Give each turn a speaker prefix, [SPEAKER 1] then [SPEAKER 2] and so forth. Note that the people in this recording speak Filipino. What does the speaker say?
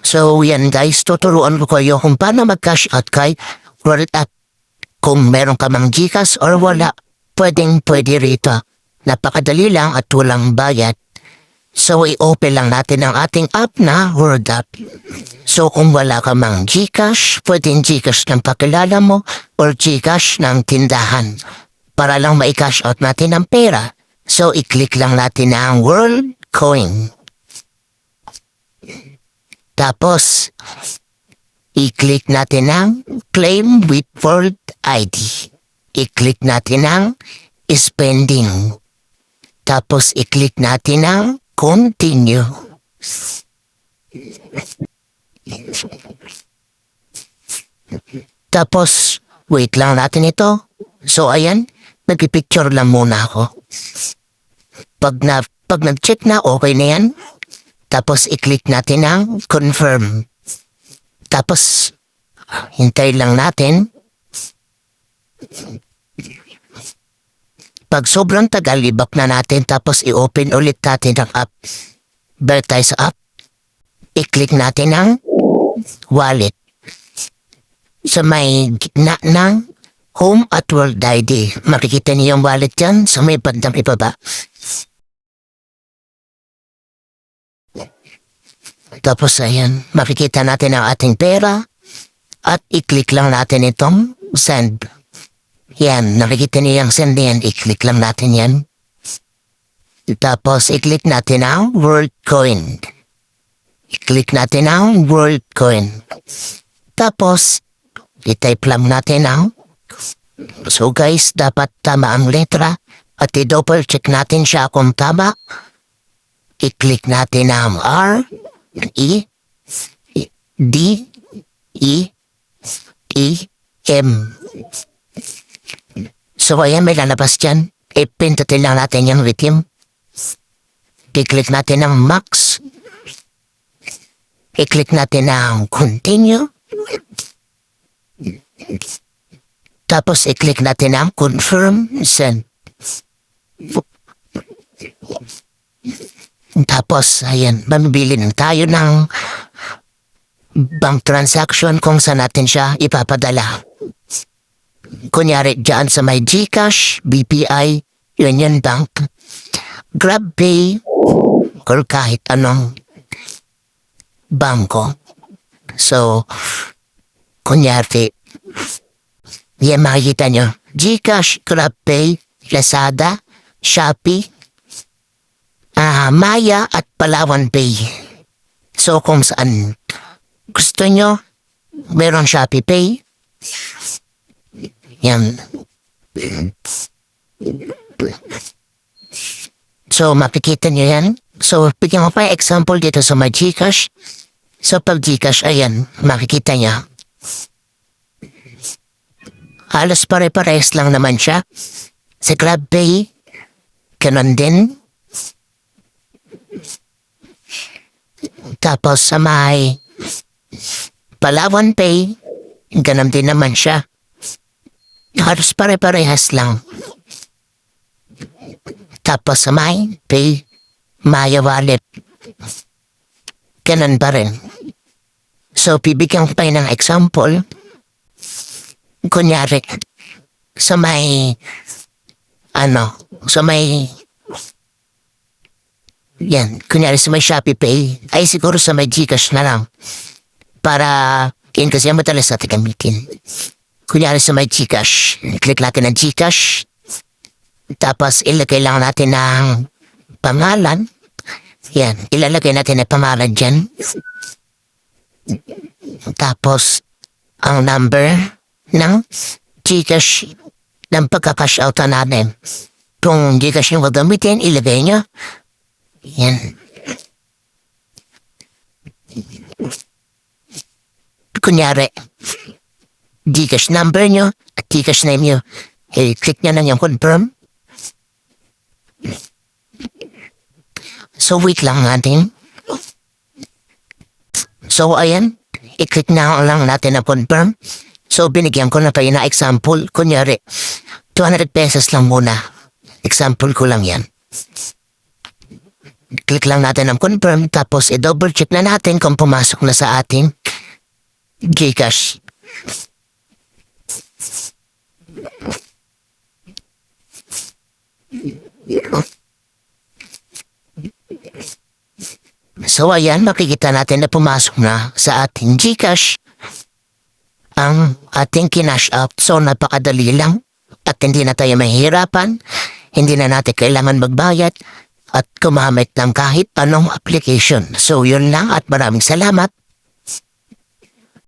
[SPEAKER 1] So yan guys, tuturuan ko kayo kung paano mag-cash out kay World App. Kung meron ka mang Gcash or wala, pwede rito. Napakadali lang at walang bayad. So i-open lang natin ang ating app na World App. So kung wala ka mang Gcash, pwedeng Gcash ng pakilala mo or Gcash ng tindahan. Para lang ma-cash out natin ang pera. So i-click lang natin ang World Coin. Tapos, i-click natin ang Claim with World ID. I-click natin ang Spending. Tapos, i-click natin ang Continue. Tapos, wait lang natin ito. So, ayan, nagpipicture lang muna ako. Pag nag-check na, okay na yan. Tapos, i-click natin ang confirm. Tapos, hintay lang natin. Pag sobrang tagal, i-back na natin. Tapos, i-open ulit natin ang app. Balik tayo sa app. I-click natin ang wallet. Sa may gitna ng Home at World ID. Makikita niyo yung wallet dyan sa may bandang ibaba. Tapos ayan, makikita natin ang ating pera at i-click lang natin itong send. Yan, nakikita niyo yung send yan, i-click lang natin yan. Tapos i-click natin ang World Coin. I-click natin ang World Coin. Tapos, i-type lang natin ang. So guys, dapat tama ang letra at i-double check natin siya kung tama. I-click natin ang R. E, D, E, E, M. So ayan, may lalabas dyan. I-pindutin lang natin yung redeem. I-click natin ang max. I-click natin ang continue. Tapos i-click natin ang confirm send. Tapos, ayan, mamibili na tayo ng bank transaction kung saan natin siya ipapadala. Kunyari, dyan sa may Gcash, BPI, Union Bank, GrabPay, or kahit anong bangko. So, kunyari, yan makikita nyo, Gcash, GrabPay, Lazada, Shopee, Maya at Palawan Pay. So kung saan gusto nyo, meron Shopee Pay. Yan. So makikita nyo yan. So bigyan mo pa example dito sa my Gcash. So pag Gcash, ayan, makikita nyo. Halos pare-pares lang naman siya. Sa GrabPay, ganun din. Tapos sa may Palawan Pay, ganun din naman siya. Halos pare-parehas lang. Tapos sa may Pay, Maya Wallet, ganun pa rin. So, bibigyan ko pa ng example. Kunyari, sa may, yan, kunyari sa may Shopee Pay, ay siguro sa may Gcash na lang. Para, yun kasi yung madalas natin gamitin. Kunyari sa may Gcash, click natin ng Gcash. Tapos, ilagay lang natin ng pangalan. Yan, ilalagay natin ang pangalan dyan. Tapos, ang number ng Gcash ng pagka-cash out natin. Kung Gcash yung gagamitin, ilagay nyo. Yan. Kunyari, Gcash number nyo at Gcash name nyo. Click nyo lang yung confirm. So, wait lang natin. So, ayan. I-click na lang natin na confirm. So, binigyan ko na kayo na example. Kunyari, 200 pesos lang muna. Example ko lang yan. Click lang natin ang confirm tapos i-double check na natin kung pumasok na sa ating GCash. So ayan, makikita natin na pumasok na sa ating GCash ang ating kinash out. So napakadali lang at hindi na tayo mahihirapan, hindi na natin kailangan magbayad at gumamit ng kahit anong application. So yun lang at maraming salamat.